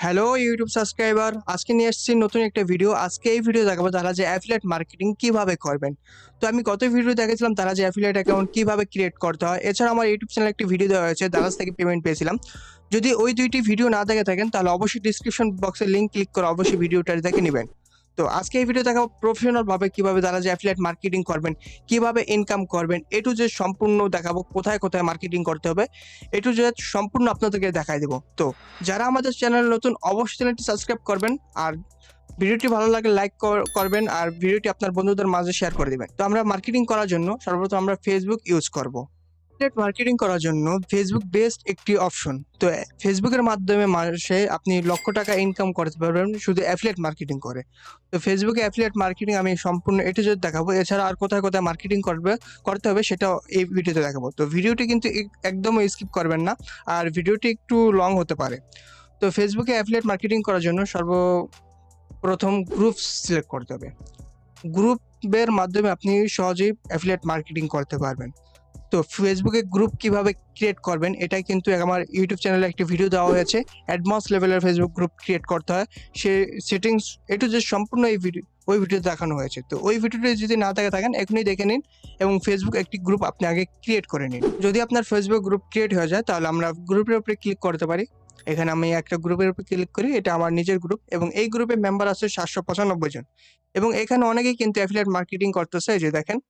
Hello YouTube subscriber, আজকে নিয়ে এসেছি নতুন একটা ভিডিও। আজকে এই ভিডিও দেখাবো তারা যে অ্যাফিলিয়েট মার্কেটিং কিভাবে করবেন। তো আমি গত ভিডিও দেখেছিলাম তারা যে অ্যাফিলিয়েট অ্যাকাউন্ট কিভাবে ক্রিয়েট করতে হয়। এছাড়া আমার ইউটিউব চ্যানেলে একটি ভিডিও দেওয়া হয়েছে, দারাজ থেকে পেমেন্ট পেয়েছিলাম। যদি ওই দুইটি ভিডিও না দেখে থাকেন তাহলে অবশ্যই ডিসক্রিপশন বক্সে লিঙ্ক ক্লিক করে অবশ্যই ভিডিওটা দেখে নেবেন। তো আজকে এই ভিডিও দেখাবো প্রফেশনাল ভাবে কিভাবে তারা যে অ্যাফিলিয়েট মার্কেটিং করবেন, কিভাবে ইনকাম করবেন, এ টু জেড সম্পূর্ণ দেখাবো। কোথায় কোথায় মার্কেটিং করতে হবে এ টু জেড সম্পূর্ণ আপনাদেরকে দেখাই দেবো। তো যারা আমাদের চ্যানেল নতুন অবশ্যই চ্যানেলটি সাবস্ক্রাইব করবেন, আর ভিডিওটি ভালো লাগলে লাইক করবেন, আর ভিডিওটি আপনার বন্ধুদের মাঝে শেয়ার করে দিবেন। তো আমরা মার্কেটিং করার জন্য সর্বপ্রথম আমরা ফেসবুক ইউজ করব। মার্কেটিং করার জন্য ফেসবুক বেস্ট একটি অপশন। তো ফেসবুকের মাধ্যমে মাসে আপনি লক্ষ টাকা ইনকাম করতে পারবেন শুধু অ্যাফিলিয়েট মার্কেটিং করে। তো ফেসবুকে অ্যাফিলিয়েট মার্কেটিং আমি সম্পূর্ণ এটা যদি দেখাবো। এছাড়া আর কোথায় কোথায় মার্কেটিং করতে হবে সেটাও এই ভিডিওতে দেখাবো। তো ভিডিওটি কিন্তু একদমই স্কিপ করবেন না, আর ভিডিওটি একটু লং হতে পারে। তো ফেসবুকে অ্যাফিলিয়েট মার্কেটিং করার জন্য সর্বপ্রথম গ্রুপ সিলেক্ট করতে হবে। গ্রুপের মাধ্যমে আপনি সহজেই অ্যাফিলিয়েট মার্কেটিং করতে পারবেন। তো ফেসবুকে গ্রুপ কিভাবে ক্রিয়েট করবেন এটাই কিন্তু আমার ইউটিউব চ্যানেলে একটি ভিডিও দেওয়া হয়েছে। অ্যাডভান্স লেভেলের ফেসবুক গ্রুপ ক্রিয়েট করতে হয়, সে সেটিংস একটু যে সম্পূর্ণ ওই ভিডিওতে দেখানো হয়েছে। তো ওই ভিডিওটি যদি না দেখে থাকেন এখনই দেখে নিন, এবং ফেসবুক একটি গ্রুপ আপনি আগে ক্রিয়েট করে নিন। যদি আপনার ফেসবুক গ্রুপ ক্রিয়েট হয়ে যায় তাহলে আমরা গ্রুপের উপরে ক্লিক করতে পারি। এখানে আমি একটা গ্রুপের উপর ক্লিক করি, এটা আমার নিজের গ্রুপ, এবং এই গ্রুপে মেম্বার আছে 795 জন। এবং এখানে অনেকেই কিন্তু অ্যাফিলিয়েট মার্কেটিং করতেছে। এই যে দেখেন,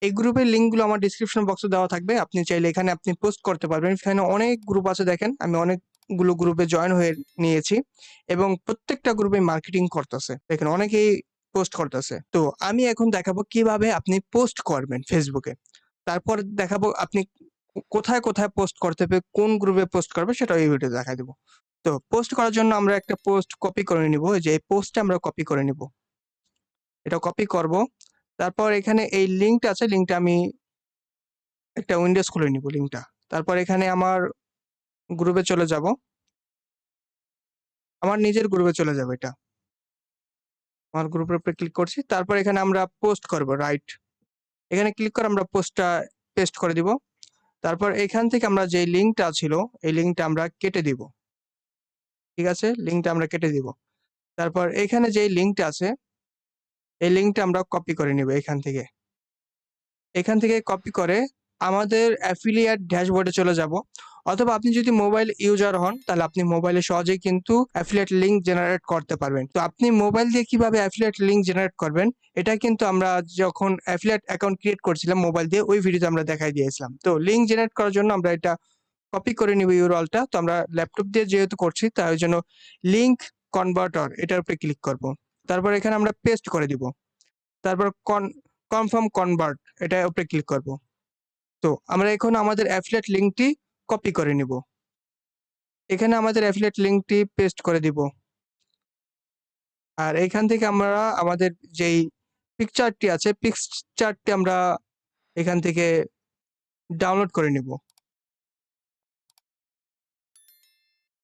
এই গ্রুপের লিঙ্কগুলো আমার ডিসক্রিপশন বক্সে দেওয়া থাকবে, আপনি চাইলে এখানে আপনি পোস্ট করতে পারবেন। এখানে অনেক গ্রুপ আছে, দেখেন আমি অনেকগুলো গ্রুপে জয়েন হয়ে নিয়েছি, এবং প্রত্যেকটা গ্রুপে মার্কেটিং করতেছে। দেখেন অনেকেই পোস্ট করতেছে। তো আমি এখন দেখাবো কিভাবে আপনি পোস্ট করবেন ফেসবুকে। তারপর দেখাবো আপনি কোথায় কোথায় পোস্ট করতে হবে, কোন গ্রুপে পোস্ট করবে সেটা এই ভিডিও দেখাই দেবো। তো পোস্ট করার জন্য আমরা একটা পোস্ট কপি করে নিব, যে এই পোস্টটা আমরা কপি করে নিব, এটা কপি করব। তারপর এখানে এই লিঙ্কটা আছে, লিঙ্কটা আমি একটা উইন্ডোজ খুলে নিব লিঙ্কটা। তারপর এখানে আমার গ্রুপে চলে যাব, আমার নিজের গ্রুপে চলে যাব। এটা আমার গ্রুপের উপরে ক্লিক করছি। তারপর এখানে আমরা পোস্ট করব, রাইট, এখানে ক্লিক করে আমরা পোস্টটা পেস্ট করে দিব। তারপর এখান থেকে আমরা যে লিঙ্কটা ছিল এই লিঙ্কটা আমরা কেটে দিব। ঠিক আছে, লিঙ্কটা আমরা কেটে দিব। তারপর এখানে যে লিঙ্কটা আছে এই লিঙ্কটা আমরা কপি করে নিব। এখান থেকে কপি করে আমাদের অ্যাফিলিয়েট ড্যাশবোর্ডে চলে যাব। অথবা আপনি যদি মোবাইল ইউজার হন তাহলে আপনি মোবাইলে সহজেই কিন্তু অ্যাফিলিয়েট লিঙ্ক জেনারেট করতে পারবেন। তো আপনি মোবাইল দিয়ে কিভাবে অ্যাফিলিয়েট লিঙ্ক জেনারেট করবেন এটা কিন্তু আমরা যখন অ্যাফিলিয়েট অ্যাকাউন্ট ক্রিয়েট করছিলাম মোবাইল দিয়ে, ওই ভিডিওতে আমরা দেখাই দিয়েছিলাম। তো লিঙ্ক জেনারেট করার জন্য আমরা এটা কপি করে নিব ইউআরএলটা। তো আমরা ল্যাপটপ দিয়ে যেহেতু করছি তাই জন্য লিঙ্ক কনভার্টার এটার উপরে ক্লিক করব। তারপর এখানে আমরা পেস্ট করে দিব। তারপর কনফার্ম কনভার্ট এটার উপরে ক্লিক করব। তো আমরা এখন আমাদের অ্যাফিলিয়েট লিঙ্কটি কপি করে নিব, এখানে আমাদের অ্যাফিলিয়েট লিঙ্কটি পেস্ট করে দিব। আর এখান থেকে আমরা আমাদের যেই পিকচারটি আছে পিকচারটি আমরা এখান থেকে ডাউনলোড করে নিব।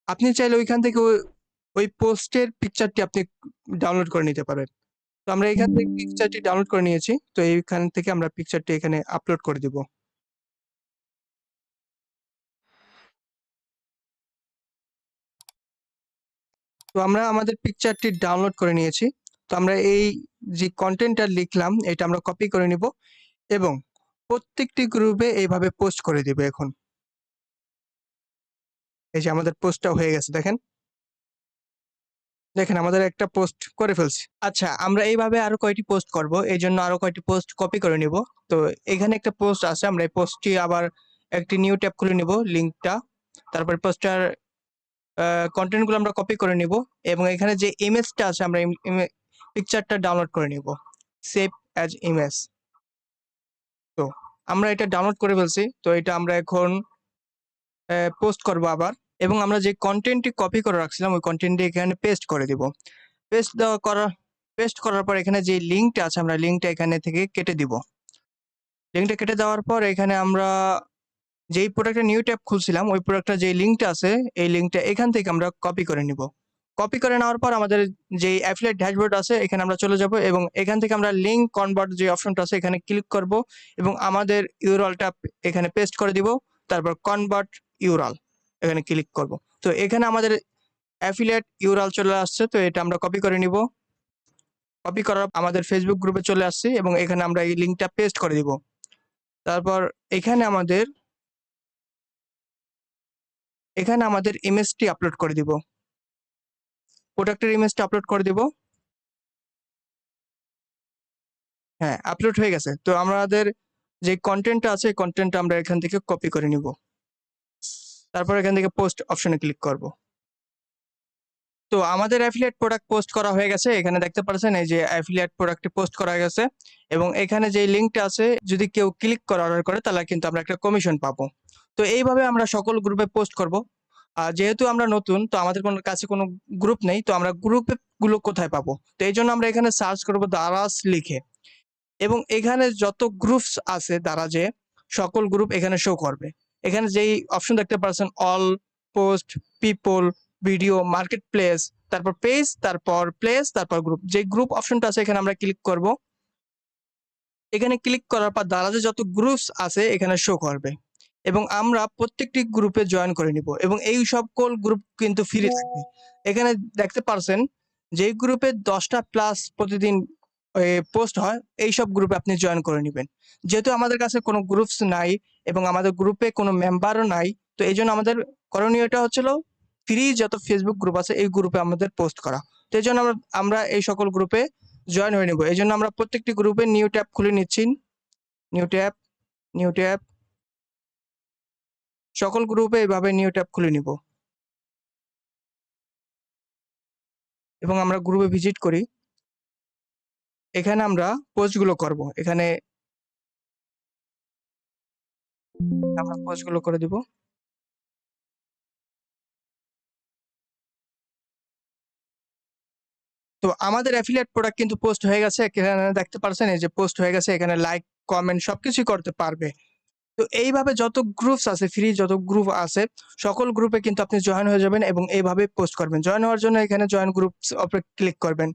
আপনি চাইলে ওইখান থেকে ওই পোস্টের পিকচারটি আপনি ডাউনলোড করে নিতে পারেন। তো আমরা এখান থেকে পিকচারটি ডাউনলোড করে নিয়েছি। তো এইখান থেকে আমরা পিকচারটি এখানে আপলোড করে দিব। তো আমরা আমাদের পিকচারটি ডাউনলোড করে নিয়েছি। তো আমরা এই যে কন্টেন্টটা লিখলাম এটা আমরা কপি করে নিব, এবং প্রত্যেকটি গ্রুপে এইভাবে পোস্ট করে দিব। এখন এই যে আমাদের পোস্টটা হয়ে গেছে, দেখেন দেখেন আমাদের একটা পোস্ট করে ফেলছি। আচ্ছা, আমরা এইভাবে আরো কয়টি পোস্ট করব, এই জন্য আরো কয়টি পোস্ট কপি করে নিব। তো এখানে একটা পোস্ট আছে, আমরা এই পোস্টটি আবার একটি নিউ ট্যাব খুলে নিব, লিঙ্কটা। তারপর পোস্টার কন্টেন্ট গুলো আমরা কপি করে নিব, এবং এখানে যে ইমেজটা আছে আমরা পিকচারটা ডাউনলোড করে নিব, সেভ অ্যাজ ইমেজ। তো আমরা এটা ডাউনলোড করে ফেলছি। তো এটা আমরা এখন পোস্ট করব আবার, এবং আমরা যে কন্টেন্টটি কপি করে রাখছিলাম ওই কন্টেন্টটি এখানে পেস্ট করে দিব। পেস্ট করার পর এখানে যে লিঙ্কটা আছে আমরা লিঙ্কটা এখানে থেকে কেটে দিব। লিঙ্কটা কেটে দেওয়ার পর এখানে আমরা যেই প্রোডাক্টের নিউ ট্যাব খুলছিলাম ওই প্রোডাক্টের যে লিঙ্কটা আছে এই লিঙ্কটা এখান থেকে আমরা কপি করে নিব। কপি করে নেওয়ার পর আমাদের যে অ্যাফিলিয়েট ড্যাশবোর্ড আছে এখানে আমরা চলে যাব, এবং এখান থেকে আমরা লিঙ্ক কনভার্ট যে অপশনটা আছে এখানে ক্লিক করব, এবং আমাদের ইউআরএলটা এখানে পেস্ট করে দিব। তারপর কনভার্ট ইউআরএল এখানে ক্লিক করব। তো এখানে আমাদের অ্যাফিলিয়েট ইউআরএল চলে আসছে, তো এটা আমরা কপি করে নিব। কপি করার আমাদের ফেসবুক গ্রুপে চলে আসছি এবং এখানে আমরা এই লিঙ্কটা পেস্ট করে দিব। তারপর এখানে আমাদের ইমেজটি আপলোড করে দিব, প্রোডাক্টের ইমেজটা আপলোড করে দিব। হ্যাঁ, আপলোড হয়ে গেছে। তো আমাদের যে কন্টেন্টটা আছে এই কন্টেন্টটা আমরা এখান থেকে কপি করে নিব। তারপর এখান থেকে পোস্ট অপশনে ক্লিক করব। তো আমাদের অ্যাফিলিয়েট প্রোডাক্ট পোস্ট করা হয়ে গেছে। এখানে দেখতে পাচ্ছেন এই যে অ্যাফিলিয়েট প্রোডাক্টটি পোস্ট করা হয়ে গেছে এবং এখানে যে লিঙ্কটা আছে যদি কেউ ক্লিক করে অর্ডার করে তাহলে কিন্তু আমরা একটা কমিশন পাবো। তো এইভাবে আমরা সকল গ্রুপে পোস্ট করব। যেহেতু আমরা নতুন, তো আমাদের কাছে কোনো গ্রুপ নেই, তো আমরা গ্রুপে গুলো কোথায় পাবো? তো এই জন্য আমরা এখানে সার্চ করব দারাজ লিখে এবং এখানে যত গ্রুপস আছে দারাজে সকল গ্রুপ এখানে শো করবে। এখানে যেই অপশন দেখতে পাচ্ছেন all, post, people, video, market place, তারপর পেজ, তারপর প্লেস, তারপর গ্রুপ। যে গ্রুপ অপশনটা আছে এখানে আমরা ক্লিক করব। এখানে ক্লিক করার পর দারাজে যত গ্রুপস আছে এখানে শো করবে এবং আমরা প্রত্যেকটি গ্রুপে জয়েন করে নিব এবং এই সকল গ্রুপ কিন্তু ফ্রি থাকবে। এখানে দেখতে পারছেন যেই গ্রুপে 10টা প্লাস প্রতিদিন পোস্ট হয় এই সব গ্রুপে আপনি জয়েন করে নেবেন। যেহেতু আমাদের কাছে কোনো গ্রুপস নাই এবং আমাদের গ্রুপে কোনো মেম্বারও নাই, তো এই জন্য আমাদের করণীয়টা হচ্ছিল ফ্রি যত ফেসবুক গ্রুপ আছে এই গ্রুপে আমাদের পোস্ট করা। তো এই জন্য আমরা এই সকল গ্রুপে জয়েন হয়ে নেব। এই জন্য আমরা প্রত্যেকটি গ্রুপে নিউ ট্যাব খুলে নিচ্ছি। নিউ ট্যাব সকল গ্রুপে এইভাবে নিউ ট্যাব খুলে নিব এবং আমরা গ্রুপে ভিজিট করি। এখানে আমরা পোস্টগুলো করব। এখানে আমরা পোস্টগুলো করে দিব। তো আমাদের অ্যাফিলিয়েট প্রোডাক্ট কিন্তু পোস্ট হয়ে গেছে। এখানে দেখতে পাচ্ছেন এই যে পোস্ট হয়ে গেছে। এখানে লাইক, কমেন্ট সবকিছুই করতে পারবে। তো এইভাবে যত গ্রুপস আছে, ফ্রি যত গ্রুপ আছে সকল গ্রুপে কিন্তু আপনি জয়েন হয়ে যাবেন এবং এইভাবে পোস্ট করবেন। জয়েন হওয়ার জন্য এখানে জয়েন গ্রুপস অপে ক্লিক করবেন।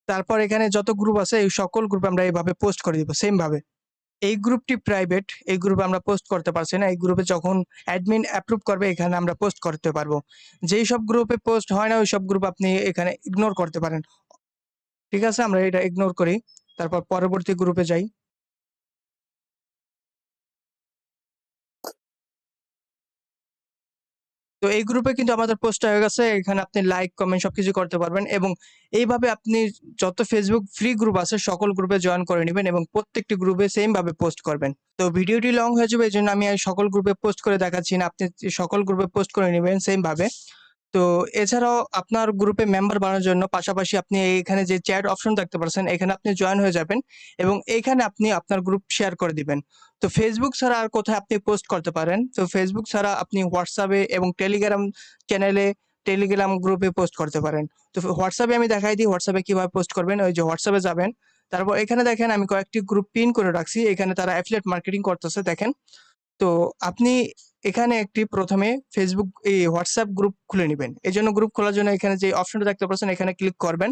তারপর এখানে যত গ্রুপ আছে এই সকল গ্রুপে আমরা এইভাবে পোস্ট করে দিব সেম ভাবে। এই গ্রুপটি প্রাইভেট, এই গ্রুপে আমরা পোস্ট করতে পারছি না। এই গ্রুপে যখন অ্যাডমিন অ্যাপ্রুভ করবে এখানে আমরা পোস্ট করতে পারবো। যেই সব গ্রুপে পোস্ট হয় না ওই সব গ্রুপ আপনি এখানে ইগনোর করতে পারেন। ঠিক আছে, আমরা এটা ইগনোর করি। তারপর পরবর্তী গ্রুপে যাই। তো এই গ্রুপে কিন্তু আমাদের পোস্ট হয়ে গেছে। এখানে আপনি লাইক, কমেন্ট সবকিছু করতে পারবেন এবং এইভাবে আপনি যত ফেসবুক ফ্রি গ্রুপ আছে সকল গ্রুপে জয়েন করে নেবেন এবং প্রত্যেকটি গ্রুপে সেম ভাবে পোস্ট করবেন। তো ভিডিওটি লং হয়ে যাবে এই জন্য আমি সকল গ্রুপে পোস্ট করে দেখাচ্ছি না, আপনি সকল গ্রুপে পোস্ট করে নেবেন সেম ভাবে। তো এছাড়াও আপনার গ্রুপে মেম্বার বানানোর জন্য পাশাপাশি আপনি এখানে যে চ্যাট অপশন দেখতে পাচ্ছেন এখানে আপনি জয়েন হয়ে যাবেন এবং এখানে আপনি আপনার গ্রুপ শেয়ার করে দিবেন। তো ফেসবুক ছাড়া আর কোথায় আপনি পোস্ট করতে পারেন? তো ফেসবুক ছাড়া আপনি হোয়াটসঅ্যাপে এবং টেলিগ্রাম চ্যানেলে, টেলিগ্রাম গ্রুপে পোস্ট করতে পারেন। তো হোয়াটসঅ্যাপে আমি দেখাই দিই হোয়াটসঅ্যাপে কিভাবে পোস্ট করবেন। ওই যে হোয়াটসঅ্যাপে যাবেন, তারপর এখানে দেখেন আমি কয়েকটি গ্রুপ পিন করে রাখছি। এখানে তারা অ্যাফিলিয়েট মার্কেটিং করতেছে দেখেন। তো আপনি এখানে একটি প্রথমে ফেসবুক এই হোয়াটসঅ্যাপ গ্রুপ খুলে নেবেন। এই জন্য গ্রুপ খোলার জন্য এখানে যে অপশনটা দেখতে পাচ্ছেন এখানে ক্লিক করবেন,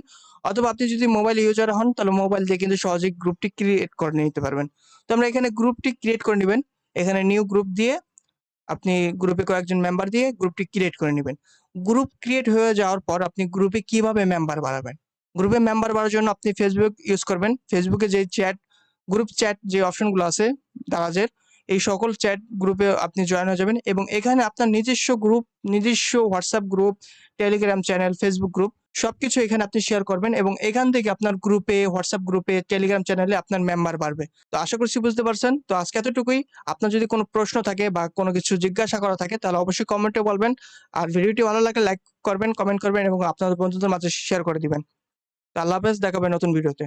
অথবা আপনি যদি মোবাইল ইউজার হন তাহলে মোবাইল দিয়ে কিন্তু সহজেই গ্রুপটি ক্রিয়েট করে নিতে পারবেন। তো আমরা এখানে গ্রুপটি ক্রিয়েট করে নেবেন। এখানে নিউ গ্রুপ দিয়ে আপনি গ্রুপে কয়েকজন মেম্বার দিয়ে গ্রুপটি ক্রিয়েট করে নেবেন। গ্রুপ ক্রিয়েট হয়ে যাওয়ার পর আপনি গ্রুপে কিভাবে মেম্বার বাড়াবেন? গ্রুপে মেম্বার বাড়ার জন্য আপনি ফেসবুক ইউজ করবেন। ফেসবুকে যে গ্রুপ চ্যাট যে অপশনগুলো আছে দারাজের, এই সকল চ্যাট গ্রুপে আপনি জয়েন হয়ে যাবেন এবং এখানে আপনার নিজস্ব গ্রুপ, নিজস্ব WhatsApp group, Telegram channel, Facebook group সবকিছু এখানে আপনি শেয়ার করবেন এবং এখান থেকে আপনার গ্রুপে, হোয়াটসঅ্যাপ গ্রুপে, টেলিগ্রাম চ্যানেলে আপনার মেম্বার বাড়বে। তো আশা করছি বুঝতে পারছেন। তো আজকে এতটুকুই। আপনার যদি কোনো প্রশ্ন থাকে বা কোনো কিছু জিজ্ঞাসা করা থাকে তাহলে অবশ্যই কমেন্টে বলবেন। আর ভিডিওটি ভালো লাগলে লাইক করবেন, কমেন্ট করবেন এবং আপনাদের বন্ধুদের মাঝে শেয়ার করে দিবেন। তো আল্লাহ হাফেজ, দেখা হবে নতুন ভিডিওতে।